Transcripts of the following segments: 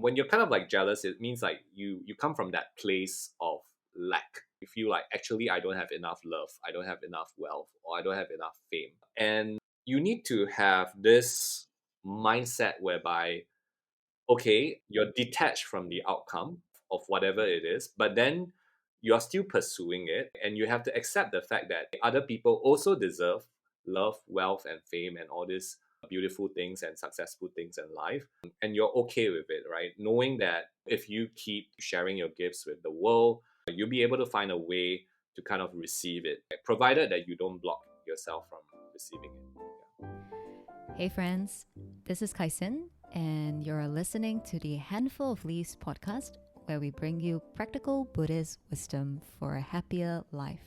When you're kind of like jealous, it means like you come from that place of lack. You feel like, actually, I don't have enough love, I don't have enough wealth, or I don't have enough fame. And you need to have this mindset whereby, okay, you're detached from the outcome of whatever it is, but then you're still pursuing it, and you have to accept the fact that other people also deserve love, wealth, and fame, and all these beautiful things and successful things in life. And you're okay with it, right? Knowing that if you keep sharing your gifts with the world, you'll be able to find a way to kind of receive it, provided that you don't block yourself from receiving it. Hey friends, this is Kaisin, and you're listening to the Handful of Leaves podcast, where we bring you practical Buddhist wisdom for a happier life.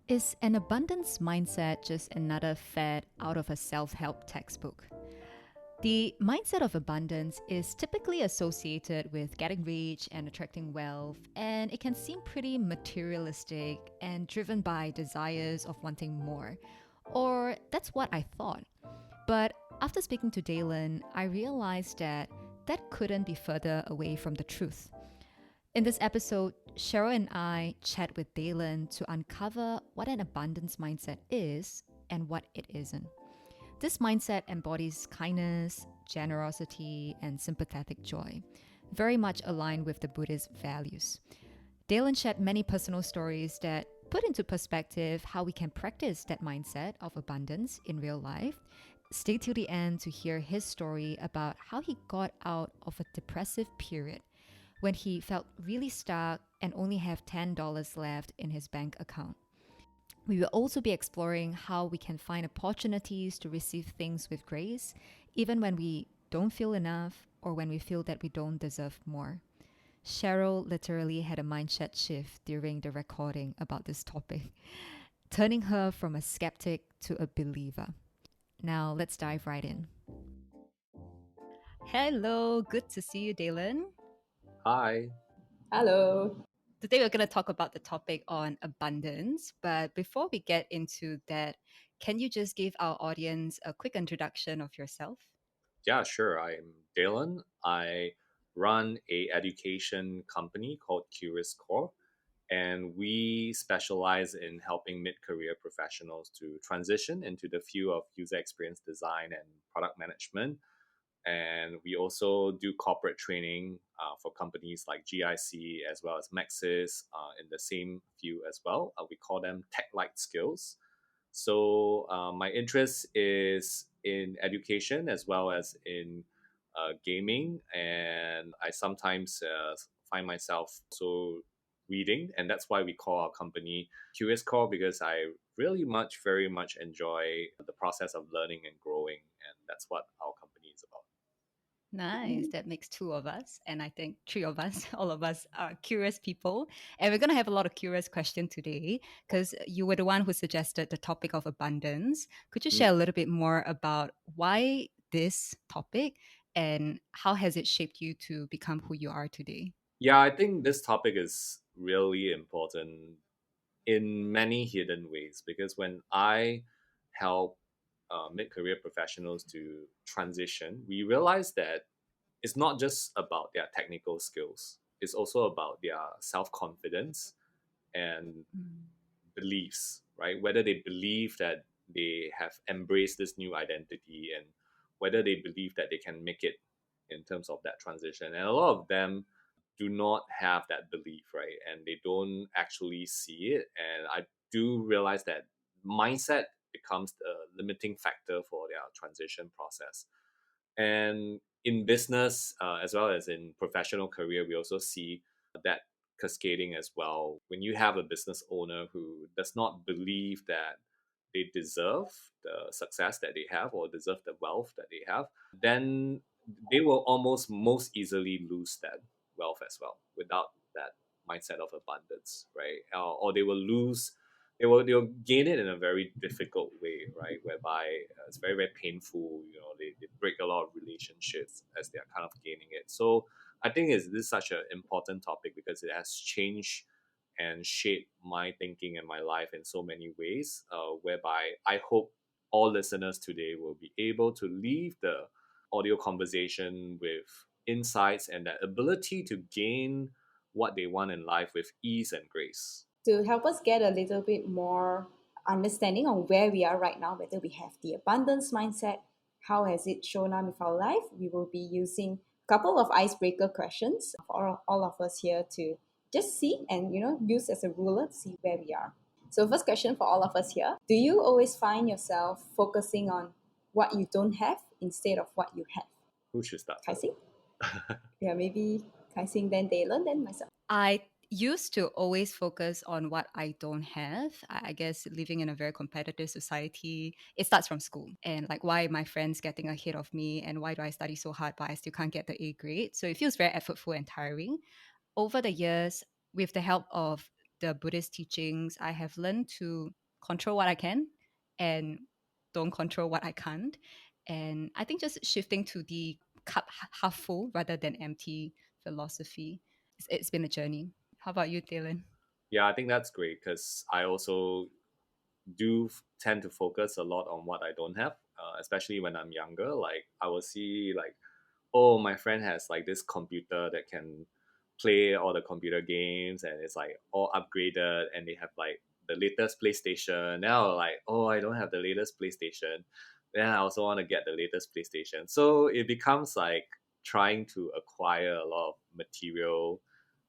Is an abundance mindset just another fad out of a self-help textbook? The mindset of abundance is typically associated with getting rich and attracting wealth, and it can seem pretty materialistic and driven by desires of wanting more. Or that's what I thought. But after speaking to Daylon, I realized that couldn't be further away from the truth. In this episode, Cheryl and I chat with Daylon to uncover what an abundance mindset is and what it isn't. This mindset embodies kindness, generosity, and sympathetic joy, very much aligned with the Buddhist values. Daylon shared many personal stories that put into perspective how we can practice that mindset of abundance in real life. Stay till the end to hear his story about how he got out of a depressive period when he felt really stuck and only have $10 left in his bank account. We will also be exploring how we can find opportunities to receive things with grace, even when we don't feel enough or when we feel that we don't deserve more. Cheryl literally had a mindset shift during the recording about this topic, turning her from a skeptic to a believer. Now, let's dive right in. Hello, good to see you, Daylon. Hi. Hello. Today, we're going to talk about the topic on abundance. But before we get into that, can you just give our audience a quick introduction of yourself? Yeah, sure. I'm Daylon. I run a education company called Curious Core, and we specialize in helping mid-career professionals to transition into the field of user experience design and product management. And we also do corporate training for companies like GIC as well as Maxis in the same field as well. We call them tech-like skills. So my interest is in education as well as in gaming, and I sometimes find myself also reading, and that's why we call our company Curious Core, because I very much enjoy the process of learning and growing, and that's what our company is about. Nice. That makes two of us. And I think three of us, all of us are curious people. And we're going to have a lot of curious questions today because you were the one who suggested the topic of abundance. Could you share a little bit more about why this topic and how has it shaped you to become who you are today? Yeah, I think this topic is really important in many hidden ways, because when I help mid-career professionals to transition, we realize that it's not just about their technical skills. It's also about their self-confidence and beliefs, right? Whether they believe that they have embraced this new identity, and whether they believe that they can make it in terms of that transition. And a lot of them do not have that belief, right? And they don't actually see it. And I do realize that mindset becomes the limiting factor for their transition process. And in business, as well as in professional career, we also see that cascading as well. When you have a business owner who does not believe that they deserve the success that they have or deserve the wealth that they have, then they will almost most easily lose that wealth as well without that mindset of abundance, right? Or they will lose, they'll gain it in a very difficult way, right? Whereby it's very painful. They break a lot of relationships as they are kind of gaining it. So I think this is such an important topic because it has changed and shaped my thinking and my life in so many ways. Whereby I hope all listeners today will be able to leave the audio conversation with insights and that ability to gain what they want in life with ease and grace. To help us get a little bit more understanding on where we are right now, whether we have the abundance mindset, how has it shown up with our life, we will be using a couple of icebreaker questions for all of us here to just see and use as a ruler to see where we are. So first question for all of us here: do you always find yourself focusing on what you don't have instead of what you have? Who should start Kai first? Sing? Yeah, maybe Kai Sing, then Daylon, then myself. I used to always focus on what I don't have. I guess living in a very competitive society, it starts from school. And like, why are my friends getting ahead of me? And why do I study so hard, but I still can't get the A grade? So it feels very effortful and tiring. Over the years, with the help of the Buddhist teachings, I have learned to control what I can and don't control what I can't. And I think just shifting to the cup half full rather than empty philosophy. It's been a journey. How about you, Dylan? Yeah, I think that's great because I also do tend to focus a lot on what I don't have, especially when I'm younger. Like I will see like, oh, my friend has like this computer that can play all the computer games and it's like all upgraded and they have like the latest PlayStation. Now like, oh, I don't have the latest PlayStation. Then I also want to get the latest PlayStation. So it becomes like trying to acquire a lot of material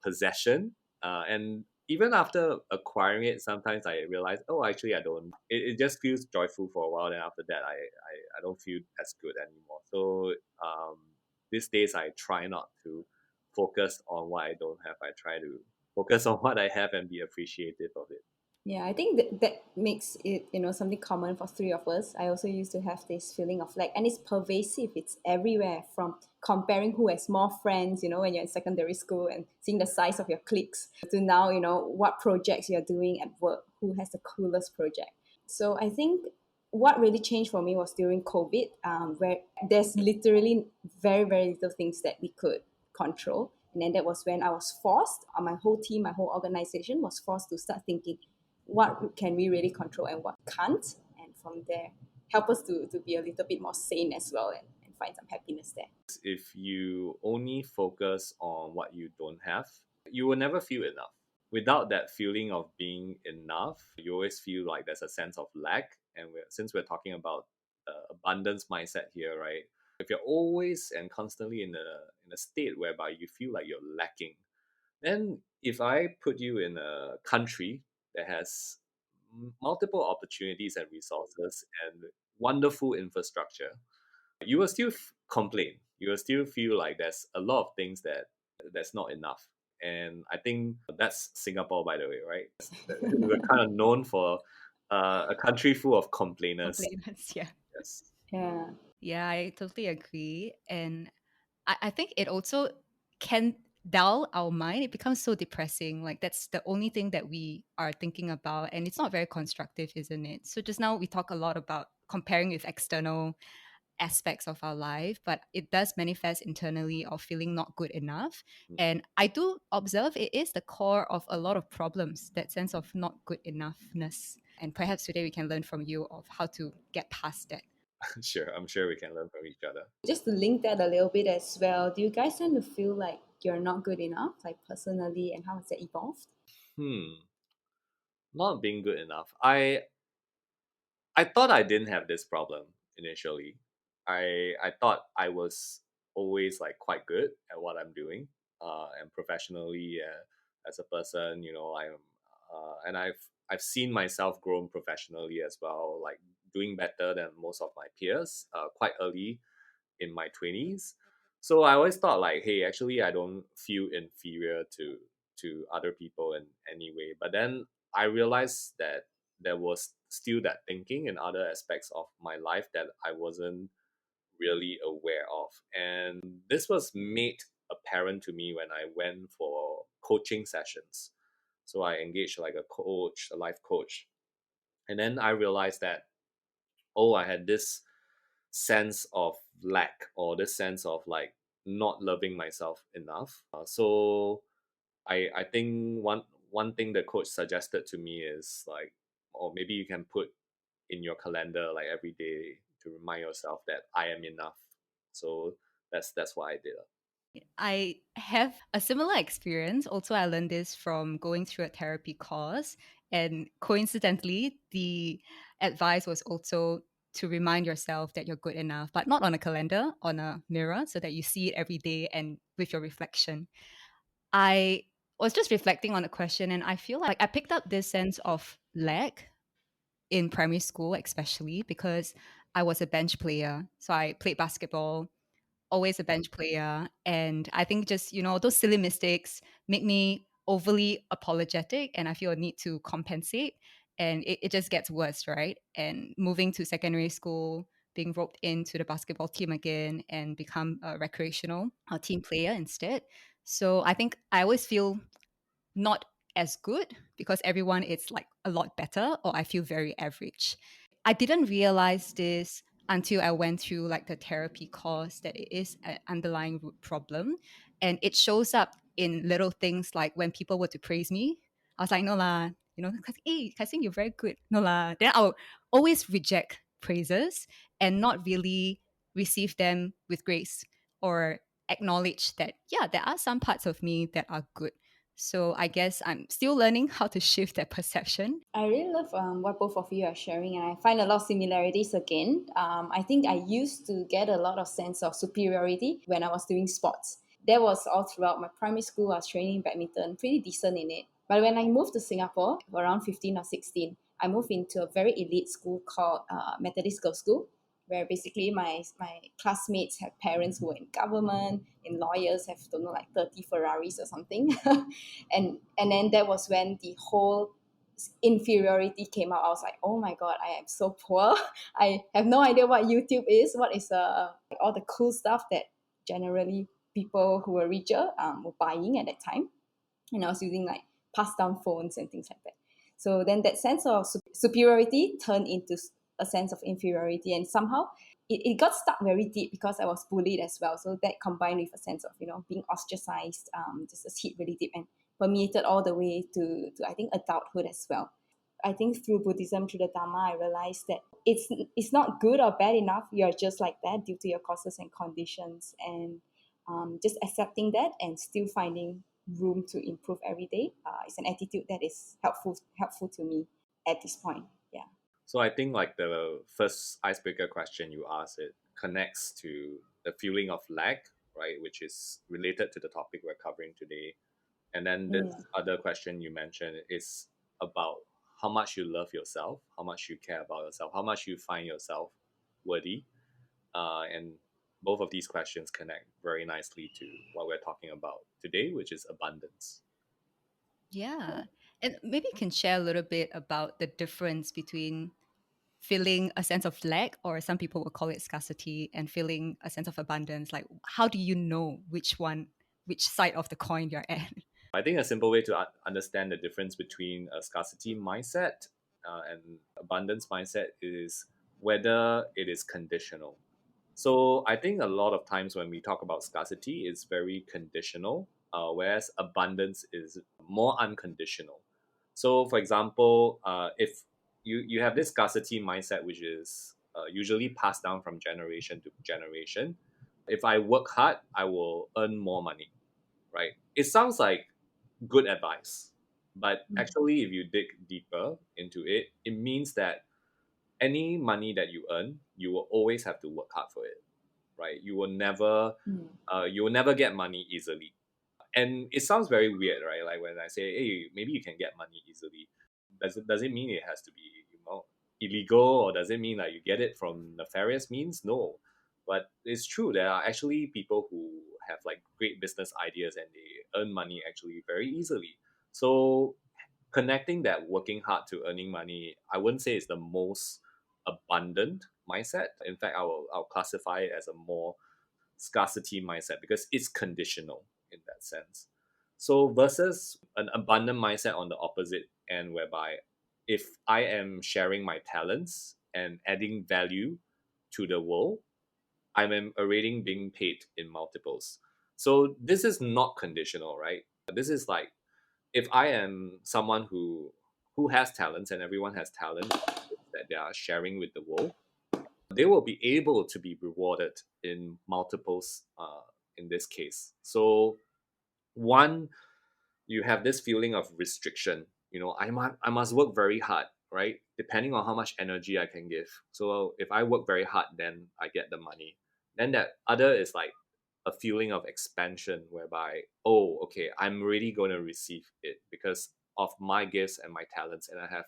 possession. And even after acquiring it, sometimes I realize, oh, actually, I don't. It just feels joyful for a while. Then after that, I don't feel as good anymore. So these days, I try not to focus on what I don't have. I try to focus on what I have and be appreciative of it. Yeah, I think that makes it, something common for three of us. I also used to have this feeling of lack, and it's pervasive. It's everywhere, from comparing who has more friends, when you're in secondary school and seeing the size of your cliques, to now, what projects you're doing at work, who has the coolest project. So I think what really changed for me was during COVID, where there's literally very, very little things that we could control. And then that was when I was forced, my whole team, my whole organization was forced to start thinking, what can we really control and what can't, and from there help us to be a little bit more sane as well, and find some happiness there. If you only focus on what you don't have, you will never feel enough. Without that feeling of being enough, you always feel like there's a sense of lack. And since we're talking about abundance mindset here, right? If you're always and constantly in a state whereby you feel like you're lacking, then if I put you in a country that has multiple opportunities and resources and wonderful infrastructure, you will still complain. You will still feel like there's a lot of things that's not enough. And I think that's Singapore, by the way, right? We're kind of known for a country full of complainers. Complainants, yeah. Yes. Yeah. Yeah, I totally agree. And I think it also can dull our mind. It becomes so depressing. Like that's the only thing that we are thinking about. And it's not very constructive, isn't it? So just now we talk a lot about comparing with external aspects of our life, but it does manifest internally of feeling not good enough. And I do observe it is the core of a lot of problems, that sense of not good enoughness. And perhaps today we can learn from you of how to get past that. Sure. I'm sure we can learn from each other. Just to link that a little bit as well, do you guys tend to feel like you're not good enough, like personally, and how has that evolved? Hmm. Not being good enough. I thought I didn't have this problem initially. I thought I was always like quite good at what I'm doing, and professionally as a person, I'm, and I've seen myself grown professionally as well, like doing better than most of my peers, quite early in my 20s. So I always thought like, hey, actually, I don't feel inferior to other people in any way. But then I realized that there was still that thinking in other aspects of my life that I wasn't really aware of. And this was made apparent to me when I went for coaching sessions. So I engaged like a coach, a life coach. And then I realized that, oh, I had this sense of lack or this sense of like not loving myself enough. So I think one thing the coach suggested to me is like, or maybe you can put in your calendar like every day to remind yourself that I am enough. So that's what I did. I have a similar experience. Also, I learned this from going through a therapy course. And coincidentally, the advice was also to remind yourself that you're good enough, but not on a calendar, on a mirror, so that you see it every day and with your reflection. I was just reflecting on the question, and I feel like I picked up this sense of lack in primary school, especially because I was a bench player. So I played basketball, always a bench player. And I think just, those silly mistakes make me overly apologetic and I feel a need to compensate. And it just gets worse, right? And moving to secondary school, being roped into the basketball team again and become a recreational team player instead. So I think I always feel not as good because everyone is like a lot better, or I feel very average. I didn't realize this until I went through like the therapy course that it is an underlying root problem. And it shows up in little things like when people were to praise me, I was like, no lah, hey, I think you're very good. No lah. Then I'll always reject praises and not really receive them with grace or acknowledge that, yeah, there are some parts of me that are good. So I guess I'm still learning how to shift that perception. I really love what both of you are sharing, and I find a lot of similarities again. I think I used to get a lot of sense of superiority when I was doing sports. That was all throughout my primary school. I was training badminton, pretty decent in it. But when I moved to Singapore, around 15 or 16, I moved into a very elite school called Methodist Girls' School, where basically my classmates have parents who were in government, in lawyers, have, don't know, like 30 Ferraris or something. And then that was when the whole inferiority came out. I was like, oh my god, I am so poor. I have no idea what YouTube is, what is all the cool stuff that generally people who were richer were buying at that time. And I was using like passed down phones and things like that. So then that sense of superiority turned into a sense of inferiority, and somehow it got stuck very deep because I was bullied as well. So that combined with a sense of being ostracized, just hit really deep and permeated all the way to I think adulthood as well. I think through Buddhism, through the Dharma, I realized that it's not good or bad enough. You're just like that due to your causes and conditions, and just accepting that and still finding room to improve every day is an attitude that is helpful to me at this point. Yeah. So I think like the first icebreaker question you asked, it connects to the feeling of lack, right, which is related to the topic we're covering today. And then this Mm. other question you mentioned is about how much you love yourself, how much you care about yourself, how much you find yourself worthy. And both of these questions connect very nicely to what we're talking about today, which is abundance. Yeah. And maybe you can share a little bit about the difference between feeling a sense of lack, or some people will call it scarcity, and feeling a sense of abundance. Like, how do you know which side of the coin you're at? I think a simple way to understand the difference between a scarcity mindset and abundance mindset is whether it is conditional. So I think a lot of times when we talk about scarcity, it's very conditional, whereas abundance is more unconditional. So, for example, if you have this scarcity mindset, which is usually passed down from generation to generation, if I work hard, I will earn more money, right? It sounds like good advice, but actually, if you dig deeper into it, it means that any money that you earn, you will always have to work hard for it, right? Mm. You will never get money easily. And it sounds very weird, right? Like when I say, hey, maybe you can get money easily. Does it mean it has to be, illegal, or does it mean like you get it from nefarious means? No. But it's true. There are actually people who have like great business ideas and they earn money actually very easily. So connecting that working hard to earning money, I wouldn't say it's the most abundant mindset. In fact, I'll classify it as a more scarcity mindset because it's conditional in that sense. So versus an abundant mindset on the opposite end, whereby if I am sharing my talents and adding value to the world, I'm already being paid in multiples. So this is not conditional, right? This is like if I am someone who has talents, and everyone has talent that they are sharing with the world, they will be able to be rewarded in multiples in this case. So one, you have this feeling of restriction. I must work very hard, right? Depending on how much energy I can give. So if I work very hard, then I get the money. Then that other is like a feeling of expansion, whereby, oh, okay, I'm really going to receive it because of my gifts and my talents, and I have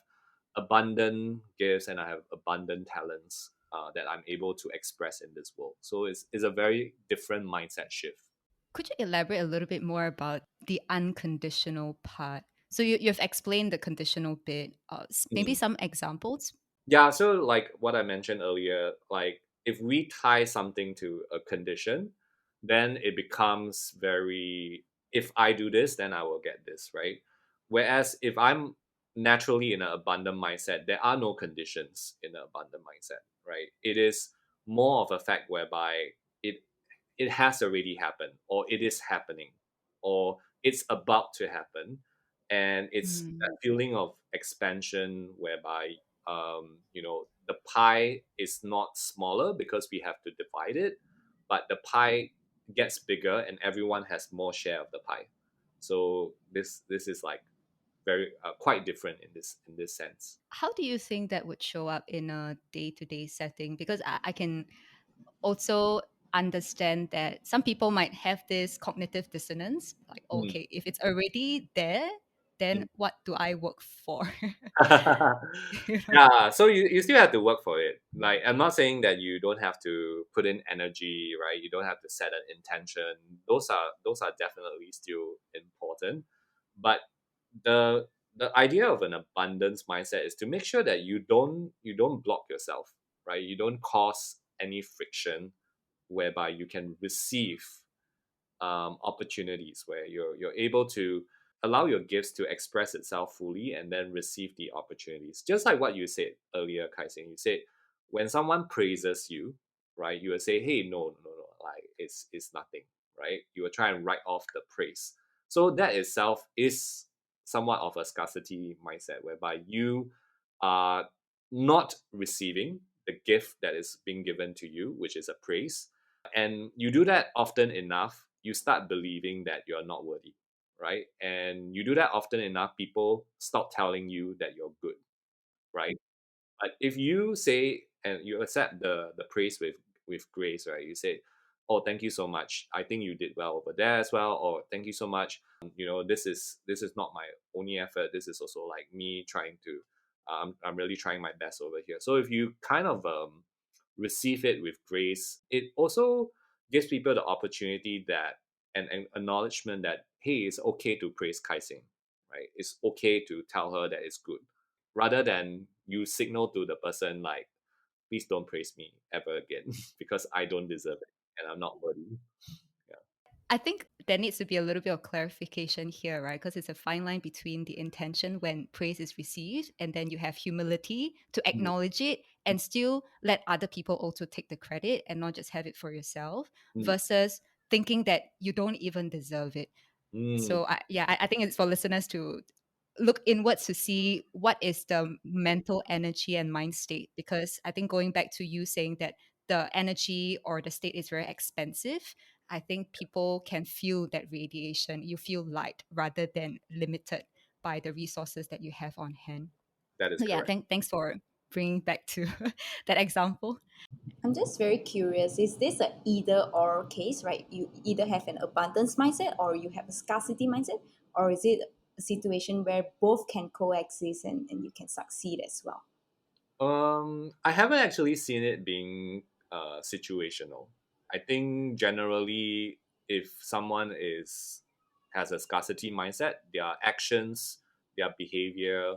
abundant gifts and I have abundant talents that I'm able to express in this world. So it's a very different mindset shift. Could you elaborate a little bit more about the unconditional part? So you've explained the conditional bit. Maybe Mm. some examples. Yeah, so like what I mentioned earlier, like if we tie something to a condition, then it becomes very, if I do this, then I will get this, right? Whereas if I'm naturally in an abundant mindset, there are no conditions in an abundant mindset, right? It is more of a fact whereby it it has already happened, or it is happening, or it's about to happen. And it's that Mm. feeling of expansion whereby the pie is not smaller because we have to divide it, but the pie gets bigger and everyone has more share of the pie. So this is like very quite different in this sense. How do you think that would show up in a day-to-day setting? Because I can also understand that some people might have this cognitive dissonance, like, oh, Mm. okay, if it's already there, then Mm. what do I work for? You know? Yeah, so you still have to work for it. Like, I'm not saying that you don't have to put in energy, right? You don't have to set an intention. Those are definitely still important. But the the idea of an abundance mindset is to make sure that you don't block yourself, right? You don't cause any friction whereby you can receive opportunities where you're able to allow your gifts to express itself fully and then receive the opportunities. Just like what you said earlier, Kaising, you said when someone praises you, right, you will say, hey, no, like it's nothing, right? You will try and write off the praise. So that itself is somewhat of a scarcity mindset whereby you are not receiving the gift that is being given to you, which is a praise, and you do that often enough, you start believing that you're not worthy, right? And you do that often enough, people stop telling you that you're good, right? But if you say and you accept the praise with grace, right? You say, "Oh, thank you so much. I think you did well over there as well." Or "Thank you so much. This is not my only effort. This is also like me trying to. I'm really trying my best over here." So if you kind of receive it with grace, it also gives people the opportunity that and acknowledgement that, hey, it's okay to praise Kaising, right? It's okay to tell her that it's good, rather than you signal to the person like, please don't praise me ever again because I don't deserve it and I'm not worthy. Yeah. I think there needs to be a little bit of clarification here, right? Because it's a fine line between the intention when praise is received, and then you have humility to Mm, acknowledge it and still let other people also take the credit and not just have it for yourself, mm, versus thinking that you don't even deserve it. mm. So I think it's for listeners to look inwards to see what is the mental energy and mind state, because I think going back to you saying that the energy or the state is very expensive, I think people can feel that radiation. You feel light rather than limited by the resources that you have on hand. That is So yeah, correct. thanks for bringing back to that example. I'm just very curious. Is this a either or case, right? You either have an abundance mindset or you have a scarcity mindset, or is it a situation where both can coexist and you can succeed as well? I haven't actually seen it being situational. I think generally, if someone is has a scarcity mindset, their actions, their behavior,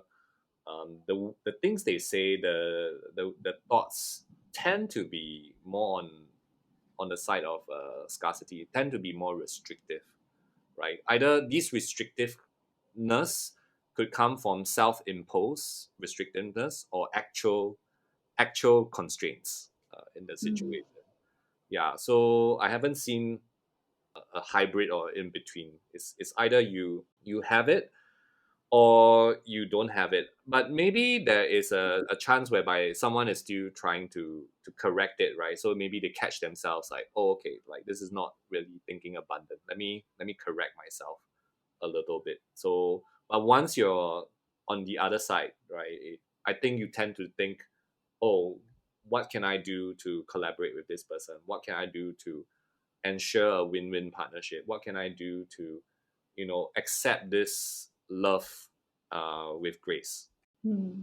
the things they say, the thoughts tend to be more on the side of scarcity, tend to be more restrictive, right? Either this restrictiveness could come from self-imposed restrictiveness or actual constraints in the Mm. situation. Yeah, so I haven't seen a hybrid or in between. It's either you have it or you don't have it. But maybe there is a chance whereby someone is still trying to correct it, right? So maybe they catch themselves like, oh, okay, like this is not really thinking abundant. Let me correct myself a little bit. So, but once you're on the other side, right, I think you tend to think, oh, what can I do to collaborate with this person? What can I do to ensure a win-win partnership? What can I do to, accept this love with grace?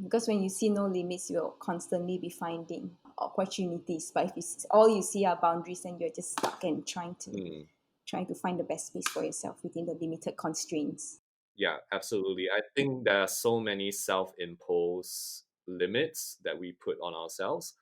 Because when you see no limits, you'll constantly be finding opportunities. But if all you see are boundaries, then you're just stuck and Mm. trying to find the best space for yourself within the limited constraints. Yeah, absolutely. I think there are so many self-imposed limits that we put on ourselves,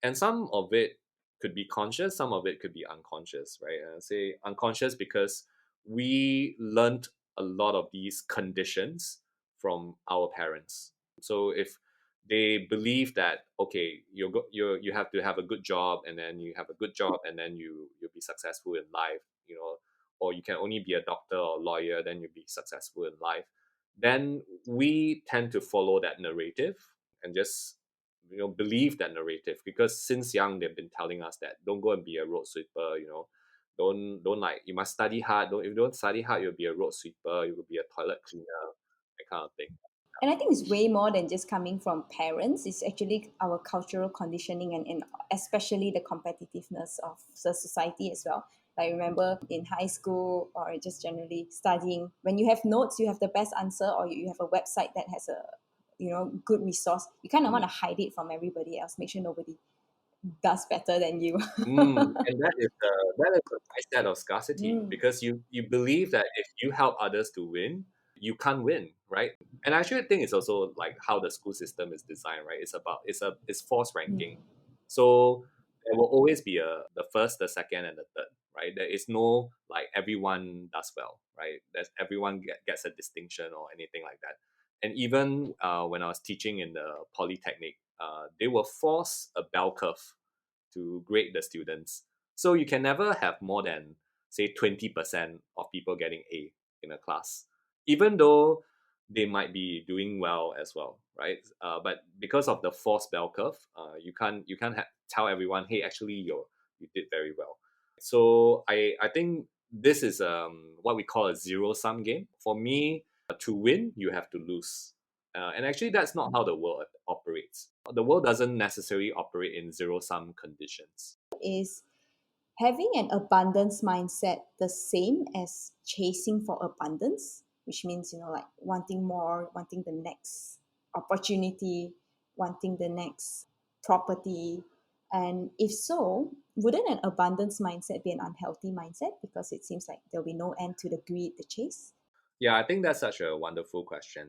and some of it could be conscious, some of it could be unconscious, right? And I say unconscious because we learned a lot of these conditions from our parents. So if they believe that okay, you have to have a good job, and then you have a good job, and then you'll be successful in life, or you can only be a doctor or lawyer, then you'll be successful in life, then we tend to follow that narrative and just believe that narrative, because since young they've been telling us that don't go and be a road sweeper, don't like, you must study hard. Don't If you don't study hard, you'll be a road sweeper, you will be a toilet cleaner, that kind of thing. And I think it's way more than just coming from parents. It's actually our cultural conditioning and especially the competitiveness of the society as well. I remember in high school or just generally studying, when you have notes, you have the best answer, or you have a website that has a good resource. You kind of want Mm. to hide it from everybody else, make sure nobody does better than you. And that is the mindset of scarcity, Mm, because you believe that if you help others to win, you can't win, right? And I actually think it's also like how the school system is designed, right? It's forced ranking, mm. so there will always be the first, the second, and the third, right? There is no like everyone does well, right? There's everyone gets a distinction or anything like that. And even when I was teaching in the polytechnic, they will force a bell curve to grade the students. So you can never have more than, say, 20% of people getting A in a class, even though they might be doing well as well, right? But because of the forced bell curve, you can't tell everyone, hey, actually you did very well. So I think this is what we call a zero sum game. For me, to win, you have to lose. And actually, that's not how the world operates. The world doesn't necessarily operate in zero sum conditions. Is having an abundance mindset the same as chasing for abundance, which means, like wanting more, wanting the next opportunity, wanting the next property? And if so, wouldn't an abundance mindset be an unhealthy mindset, because it seems like there'll be no end to the greed, the chase? Yeah, I think that's such a wonderful question.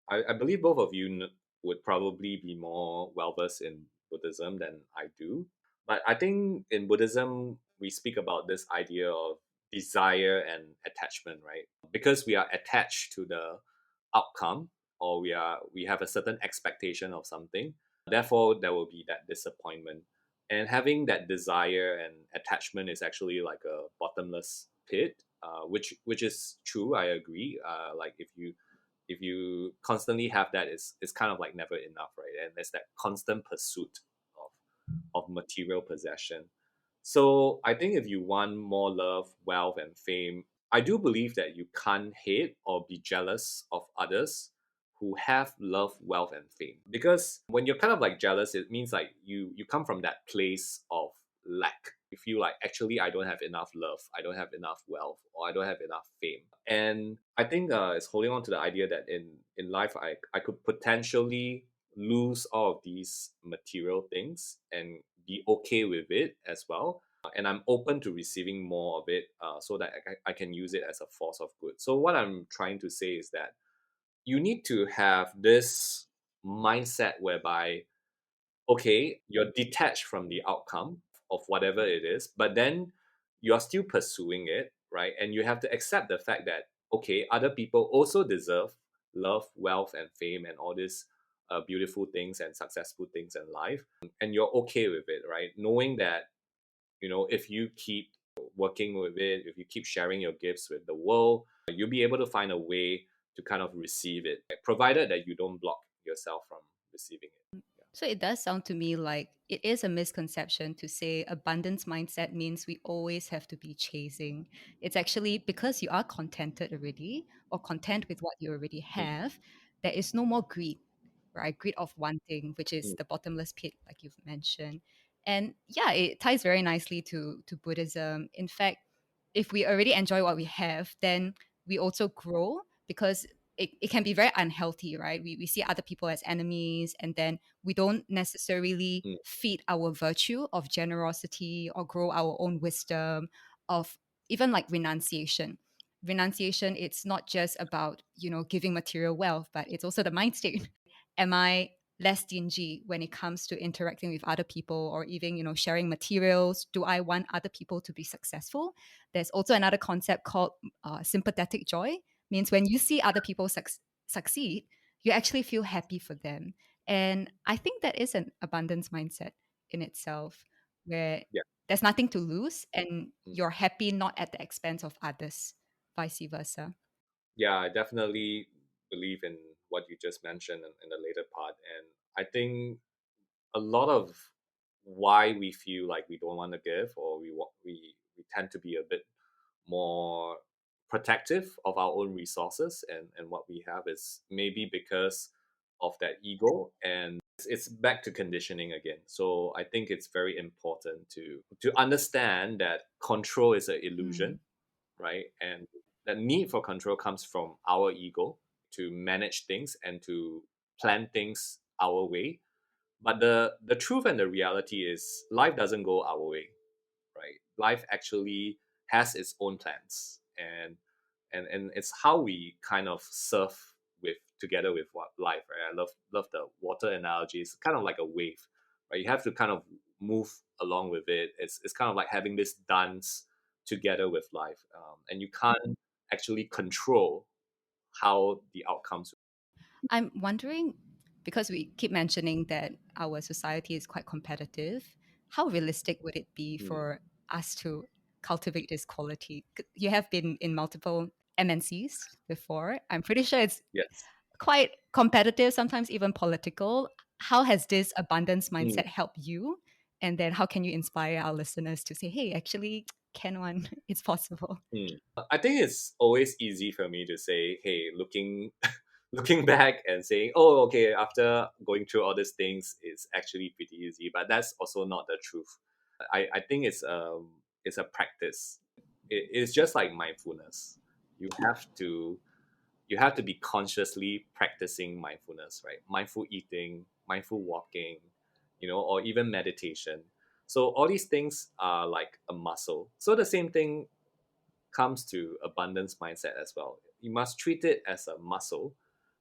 I believe both of you would probably be more well versed in Buddhism than I do. But I think in Buddhism, we speak about this idea of desire and attachment, right? Because we are attached to the outcome, or we have a certain expectation of something, therefore there will be that disappointment. And having that desire and attachment is actually like a bottomless pit, which is true. I agree. Like if you constantly have that, it's kind of like never enough, right? And there's that constant pursuit of material possession. So I think if you want more love, wealth, and fame, I do believe that you can't hate or be jealous of others who have love, wealth, and fame. Because when you're kind of like jealous, it means like you come from that place of lack. You feel like actually I don't have enough love, I don't have enough wealth, or I don't have enough fame. And I think it's holding on to the idea that in life I could potentially lose all of these material things and be okay with it as well. And I'm open to receiving more of it, so that I can use it as a force of good. So what I'm trying to say is that you need to have this mindset whereby, okay, you're detached from the outcome of whatever it is, but then you're still pursuing it, right? And you have to accept the fact that, okay, other people also deserve love, wealth, and fame, and all these beautiful things and successful things in life. And you're okay with it, right? Knowing that, if you keep working with it, if you keep sharing your gifts with the world, you'll be able to find a way to kind of receive it, provided that you don't block yourself from receiving it. So it does sound to me like it is a misconception to say abundance mindset means we always have to be chasing. It's actually because you are contented already or content with what you already Mm, have, there is no more greed, right? Greed of wanting, which is mm, the bottomless pit, like you've mentioned. And yeah, it ties very nicely to Buddhism. In fact, if we already enjoy what we have, then we also grow because it can be very unhealthy, right? We see other people as enemies, and then we don't necessarily mm, feed our virtue of generosity or grow our own wisdom of even like renunciation. Renunciation, it's not just about, giving material wealth, but it's also the mind state. Am I less stingy when it comes to interacting with other people or even, sharing materials? Do I want other people to be successful? There's also another concept called sympathetic joy, means when you see other people succeed, you actually feel happy for them. And I think that is an abundance mindset in itself, where yeah. there's nothing to lose and Mm. you're happy not at the expense of others, vice versa. Yeah, I definitely believe in what you just mentioned in the later part. And I think a lot of why we feel like we don't want to give, or we tend to be a bit more protective of our own resources and what we have, is maybe because of that ego. And it's back to conditioning again. So I think it's very important to understand that control is an Mm. illusion, right? And the need for control comes from our ego to manage things and to plan things our way. But the truth and the reality is life doesn't go our way, right? Life actually has its own plans, and it's how we kind of surf with together with what life, right? I love the water analogy. It's kind of like a wave, right? You have to kind of move along with it. It's kind of like having this dance together with life, and you can't actually control how the outcomes. I'm wondering, because we keep mentioning that our society is quite competitive, how realistic would it be Mm, for us to cultivate this quality? You have been in multiple MNCs before. I'm pretty sure it's yes. quite competitive, sometimes even political. How has this abundance Mm, mindset helped you? And then how can you inspire our listeners to say, hey, actually, can one? It's possible. mm. I think it's always easy for me to say, hey, looking back and saying, oh, okay, after going through all these things, it's actually pretty easy. But that's also not the truth. I think it's a practice. It's just like mindfulness. You have to you have to be consciously practicing mindfulness, right? Mindful eating, mindful walking, or even meditation. So all these things are like a muscle. So the same thing comes to abundance mindset as well. You must treat it as a muscle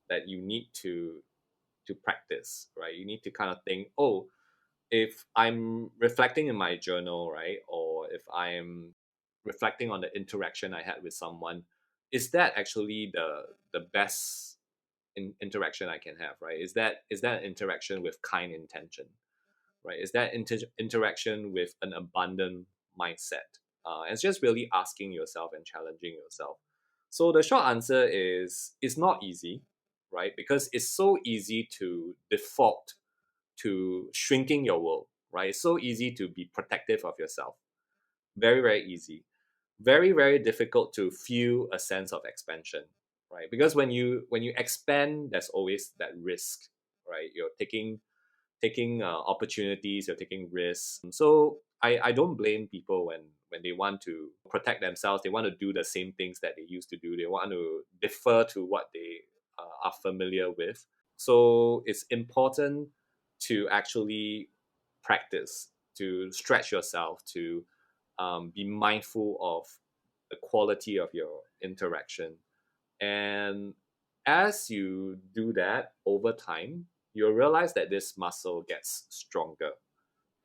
that you need to practice, right? You need to kind of think, oh, if I'm reflecting in my journal, right, or if I'm reflecting on the interaction I had with someone, is that actually the best interaction I can have, right? Is that interaction with kind intention, right? Is that interaction with an abundant mindset? It's just really asking yourself and challenging yourself. So the short answer is it's not easy, right? Because it's so easy to default to shrinking your world, right? It's so easy to be protective of yourself. Very, very easy. Very, very difficult to feel a sense of expansion, right? Because when you expand, there's always that risk, right? You're taking opportunities, you're taking risks. So I don't blame people when they want to protect themselves. They want to do the same things that they used to do. They want to defer to what they are familiar with. So it's important to actually practice, to stretch yourself, to be mindful of the quality of your interaction. And as you do that over time, you'll realize that this muscle gets stronger.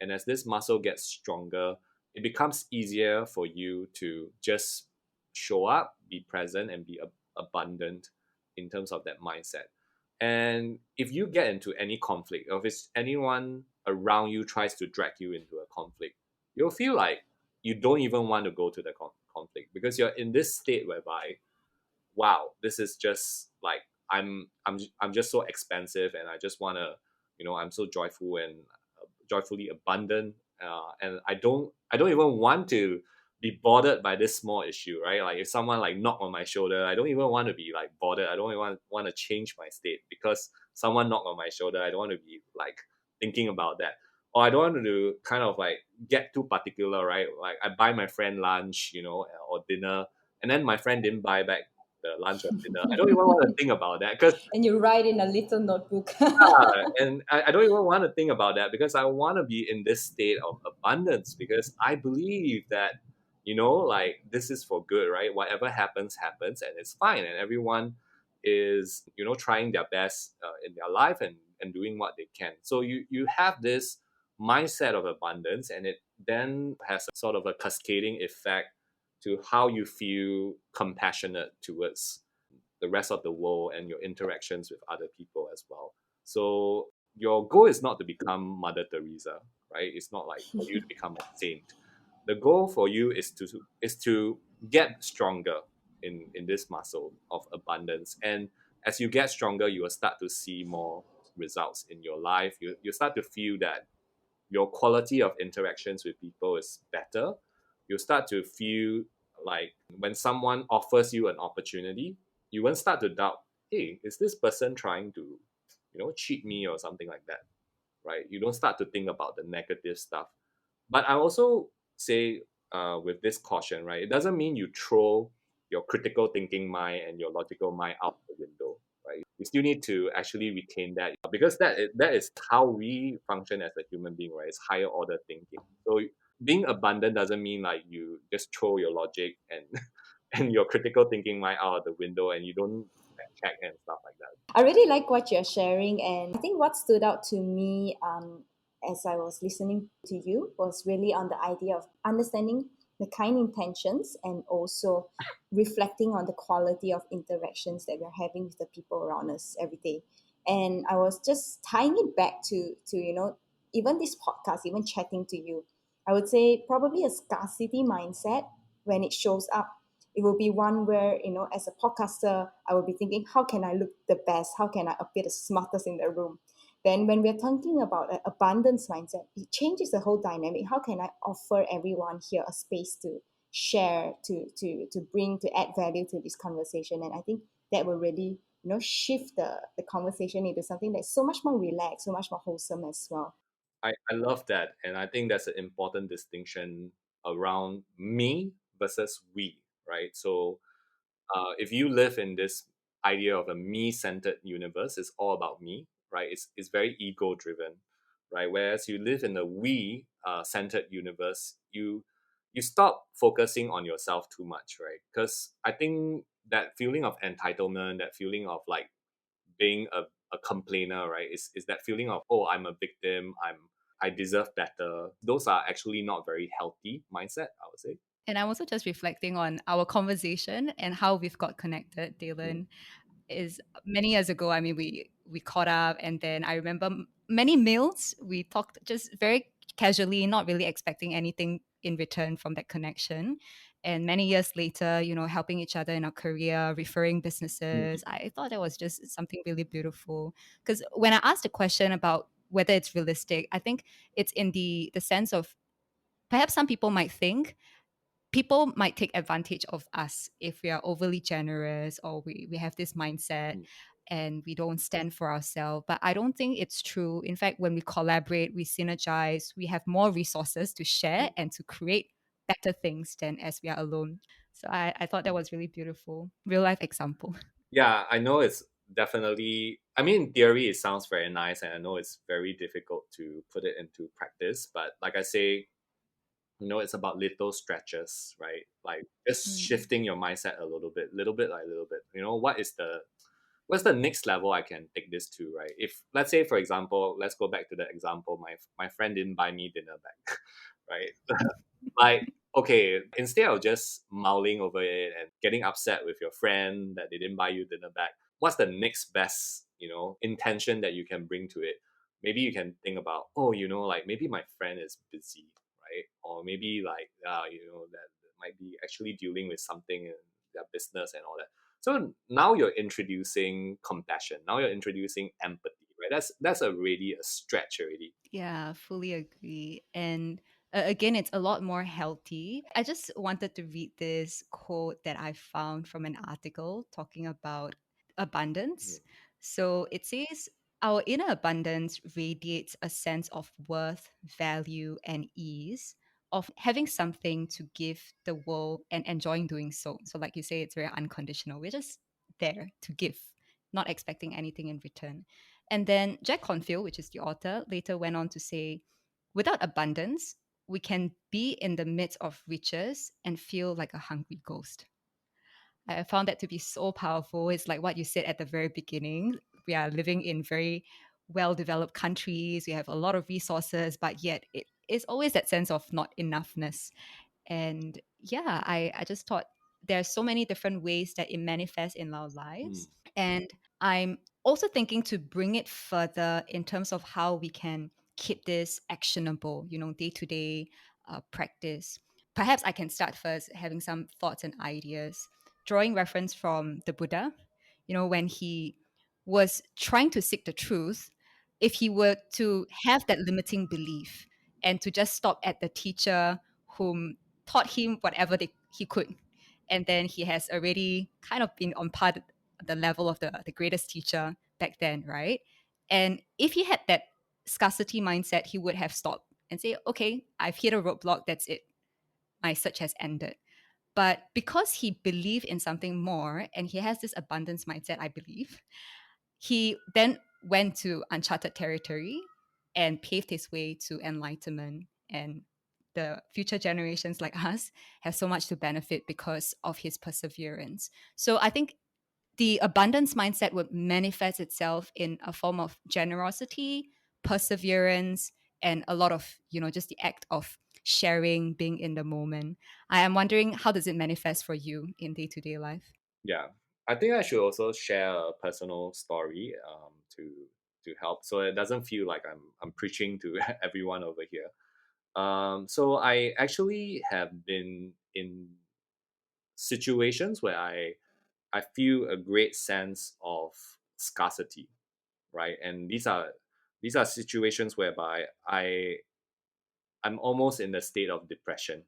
And as this muscle gets stronger, it becomes easier for you to just show up, be present, and be abundant in terms of that mindset. And if you get into any conflict, or if anyone around you tries to drag you into a conflict, you'll feel like you don't even want to go to the conflict because you're in this state whereby wow, this is just like I'm just so expensive, and I just want to, I'm so joyful and joyfully abundant, and I don't even want to be bothered by this small issue, right? Like if someone like knock on my shoulder, I don't even want to be like bothered. I don't even want to change my state because someone knocked on my shoulder. I don't want to be like thinking about that. Or I don't want to kind of like get too particular, right? Like I buy my friend lunch, or dinner, and then my friend didn't buy back the lunch or dinner. I don't even want to think about that because And you write in a little notebook. and I don't even want to think about that because I want to be in this state of abundance because I believe that, like this is for good, right? Whatever happens, happens, and it's fine. And everyone is, trying their best in their life and doing what they can. So you have this mindset of abundance, and it then has a sort of a cascading effect to how you feel compassionate towards the rest of the world and your interactions with other people as well. So your goal is not to become Mother Teresa, right? It's not like for you to become a saint. The goal for you is to get stronger in this muscle of abundance. And as you get stronger, you will start to see more results in your life. You start to feel that your quality of interactions with people is better. You start to feel like when someone offers you an opportunity, you won't start to doubt, hey, is this person trying to, cheat me or something like that, right? You don't start to think about the negative stuff. But I also say, with this caution, right? It doesn't mean you throw your critical thinking mind and your logical mind out the window, right? You still need to actually retain that because that is how we function as a human being, right? It's higher order thinking. So being abundant doesn't mean like you just throw your logic and and your critical thinking mind out of the window and you don't check and stuff like that. I really like what you're sharing, and I think what stood out to me as I was listening to you was really on the idea of understanding the kind intentions and also reflecting on the quality of interactions that we're having with the people around us every day. And I was just tying it back to even this podcast, even chatting to you. I would say probably a scarcity mindset when it shows up, it will be one where, as a podcaster, I will be thinking, how can I look the best? How can I appear the smartest in the room? Then when we're talking about an abundance mindset, it changes the whole dynamic. How can I offer everyone here a space to share, to bring, to add value to this conversation? And I think that will really, shift the conversation into something that's so much more relaxed, so much more wholesome as well. I love that. And I think that's an important distinction around me versus we, right? So if you live in this idea of a me-centered universe, it's all about me, right? It's very ego-driven, right? Whereas you live in a we-centered universe, you stop focusing on yourself too much, right? Because I think that feeling of entitlement, that feeling of like being a complainer, right? Is that feeling of, oh, I'm a victim, I deserve better. Those are actually not very healthy mindset, I would say. And I'm also just reflecting on our conversation and how we've got connected, Mm, Daylon. Is many years ago, I mean, we caught up, and then I remember many meals we talked just very casually, not really expecting anything in return from that connection. And many years later, helping each other in our career, referring businesses, mm, I thought that was just something really beautiful. Because when I asked the question about whether it's realistic, I think it's in the sense of, perhaps some people might think people might take advantage of us if we are overly generous, or we have this mindset mm, and we don't stand for ourselves. But I don't think it's true. In fact, when we collaborate, we synergize, we have more resources to share mm. and to create better things than as we are alone. So I thought that was really beautiful. Real life example. Yeah, I know it's definitely, I mean, in theory, it sounds very nice, and I know it's very difficult to put it into practice. But like I say, it's about little stretches, right? Like just Mm. shifting your mindset a little bit like little bit. What's the next level I can take this to, right? If let's say, for example, let's go back to the example, my friend didn't buy me dinner back, right? Like, okay, instead of just mulling over it and getting upset with your friend that they didn't buy you dinner back, what's the next best, intention that you can bring to it? Maybe you can think about, oh, like maybe my friend is busy, right? Or maybe like, that might be actually dealing with something in their business and all that. So now you're introducing compassion. Now you're introducing empathy, right? That's already a stretch already. Yeah, fully agree. And again, it's a lot more healthy. I just wanted to read this quote that I found from an article talking about abundance. So it says, our inner abundance radiates a sense of worth, value, and ease, of having something to give the world and enjoying doing so. So, like you say, it's very unconditional. We're just there to give, not expecting anything in return. And then Jack Confield, which is the author, later went on to say, without abundance, we can be in the midst of riches and feel like a hungry ghost. I found that to be so powerful. It's like what you said at the very beginning. We are living in very well developed countries, we have a lot of resources, but yet it is always that sense of not enoughness. And yeah, I just thought there's so many different ways that it manifests in our Mm, lives. And I'm also thinking to bring it further in terms of how we can keep this actionable, day to day practice. Perhaps I can start first having some thoughts and ideas, drawing reference from the Buddha, when he was trying to seek the truth. If he were to have that limiting belief and to just stop at the teacher whom taught him whatever he could, and then he has already kind of been on par the level of the greatest teacher back then, right? And if he had that scarcity mindset, he would have stopped and say, okay, I've hit a roadblock, that's it. My search has ended. But because he believed in something more and he has this abundance mindset, I believe, he then went to uncharted territory and paved his way to enlightenment. And the future generations like us have so much to benefit because of his perseverance. So I think the abundance mindset would manifest itself in a form of generosity, perseverance, and a lot of, just the act of sharing, being in the moment. I am wondering, how does it manifest for you in day-to-day life? yeah, I think I should also share a personal story to help, so it doesn't feel like I'm preaching to everyone over here. So I actually have been in situations where I feel a great sense of scarcity, right? And these are situations whereby I'm almost in a state of depression,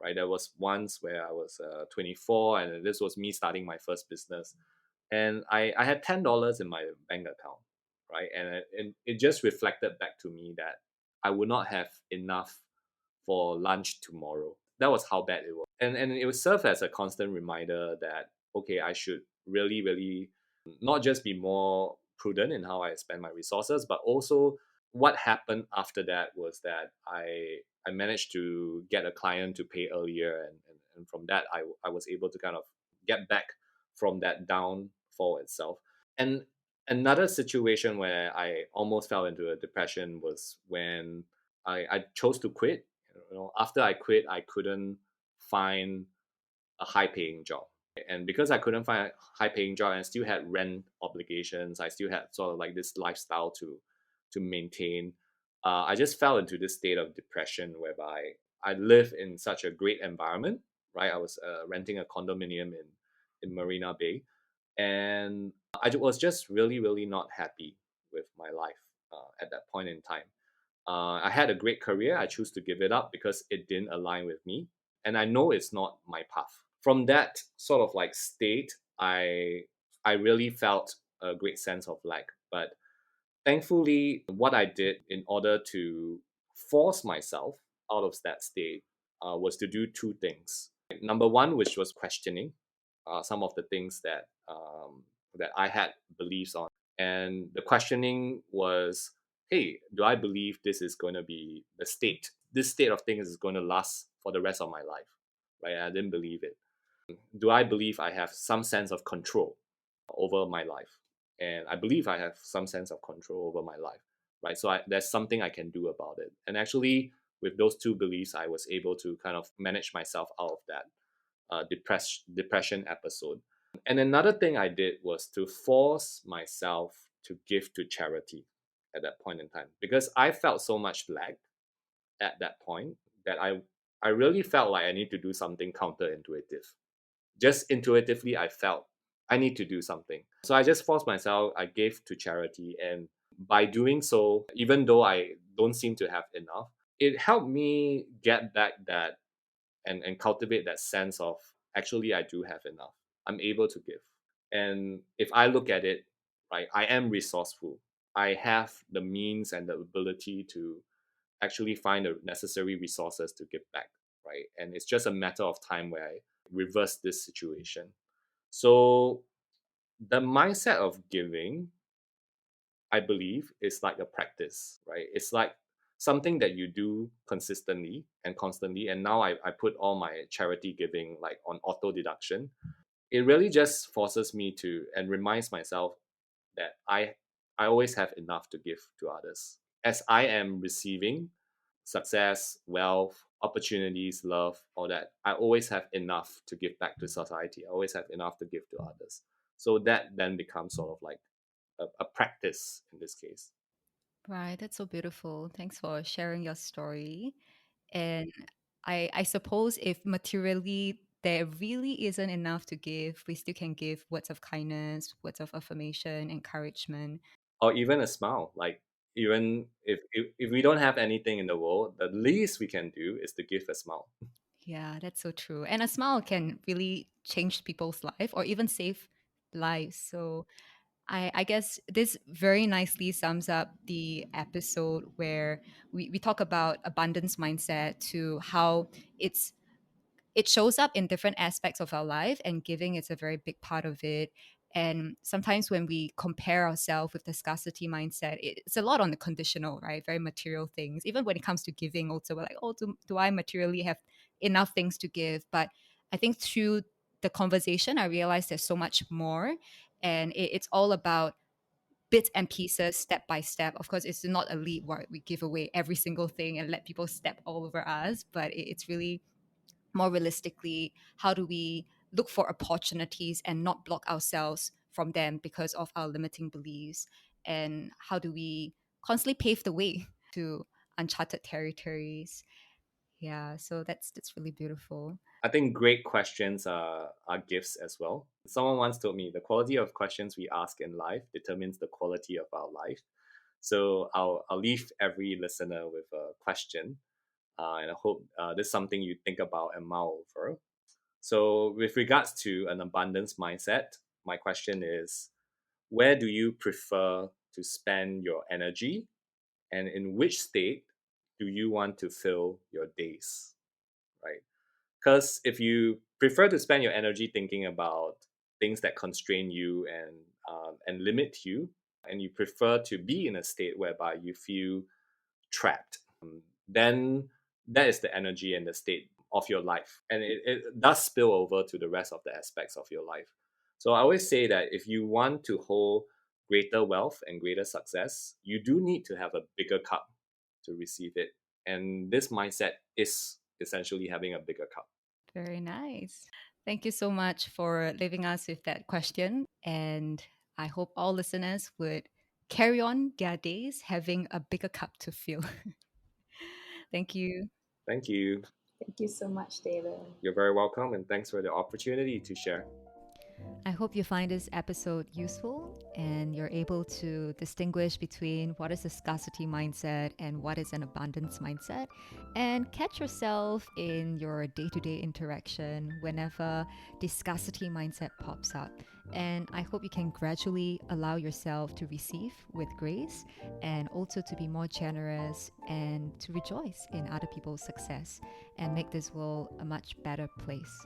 right? There was once where I was 24, and this was me starting my first business, and I had $10 in my bank account, right? And it just reflected back to me that I would not have enough for lunch tomorrow. That was how bad it was, and it would serve as a constant reminder that okay, I should really really not just be more prudent in how I spend my resources, but also what happened after that was that I managed to get a client to pay earlier, and from that I was able to kind of get back from that downfall itself. And another situation where I almost fell into a depression was when I chose to quit. After I quit, I couldn't find a high paying job. And because I couldn't find a high paying job and I still had rent obligations, I still had sort of like this lifestyle to maintain. I just fell into this state of depression whereby I live in such a great environment, right? I was renting a condominium in Marina Bay, and I was just really, really not happy with my life at that point in time. I had a great career. I choose to give it up because it didn't align with me, and I know it's not my path. From that sort of like state, I really felt a great sense of lack. But thankfully, what I did in order to force myself out of that state was to do two things. Number one, which was questioning some of the things that I had beliefs on, and the questioning was, hey, do I believe this is going to be the state? This state of things is going to last for the rest of my life, right? I didn't believe it. Do I believe I have some sense of control over my life? And I believe I have some sense of control over my life, right? So there's something I can do about it. And actually, with those two beliefs, I was able to kind of manage myself out of that depression episode. And another thing I did was to force myself to give to charity at that point in time because I felt so much lack at that point that I really felt like I need to do something counterintuitive. Just intuitively, I felt I need to do something. So I just forced myself, I gave to charity. And by doing so, even though I don't seem to have enough, it helped me get back that and cultivate that sense of actually I do have enough. I'm able to give. And if I look at it, right, I am resourceful. I have the means and the ability to actually find the necessary resources to give back, right? And it's just a matter of time where I reverse this situation. So the mindset of giving, I believe, is like a practice, right? It's like something that you do consistently and constantly. And now I put all my charity giving like on auto deduction. It really just forces me to and reminds myself that I always have enough to give to others. As I am receiving success, wealth, opportunities, love, all that, I always have enough to give back to society. I always have enough to give to others. So that then becomes sort of like a practice in this case. Right, that's so beautiful. Thanks for sharing your story. And I suppose if materially there really isn't enough to give, we still can give words of kindness, words of affirmation, encouragement. Or even a smile. Like even if we don't have anything in the world, the least we can do is to give a smile. Yeah, that's so true. And a smile can really change people's life or even save lives. So I guess this very nicely sums up the episode where we talk about abundance mindset to how it shows up in different aspects of our life, and giving is a very big part of it. And sometimes when we compare ourselves with the scarcity mindset, it's a lot on the conditional, right? Very material things. Even when it comes to giving, also we're like, oh, do I materially have enough things to give? But I think through the conversation, I realized there's so much more, and it's all about bits and pieces, step by step. Of course, it's not a leap where we give away every single thing and let people step all over us, but it's really more realistically, how do we look for opportunities and not block ourselves from them because of our limiting beliefs? And how do we constantly pave the way to uncharted territories? Yeah, so that's really beautiful. I think great questions are gifts as well. Someone once told me the quality of questions we ask in life determines the quality of our life. So I'll leave every listener with a question, and I hope this is something you think about and mull over. So, with regards to an abundance mindset, my question is, where do you prefer to spend your energy, and in which state do you want to fill your days, right? Because if you prefer to spend your energy thinking about things that constrain you and limit you, and you prefer to be in a state whereby you feel trapped, then that is the energy and the state of your life. And it does spill over to the rest of the aspects of your life. So I always say that if you want to hold greater wealth and greater success, you do need to have a bigger cup to receive it. And this mindset is essentially having a bigger cup. Very nice. Thank you so much for leaving us with that question. And I hope all listeners would carry on their days having a bigger cup to fill. Thank you. Thank you. Thank you so much, Taylor. You're very welcome, and thanks for the opportunity to share. I hope you find this episode useful and you're able to distinguish between what is a scarcity mindset and what is an abundance mindset, and catch yourself in your day to day interaction whenever the scarcity mindset pops up. And I hope you can gradually allow yourself to receive with grace and also to be more generous and to rejoice in other people's success and make this world a much better place.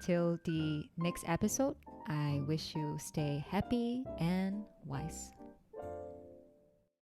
Till the next episode, I wish you stay happy and wise.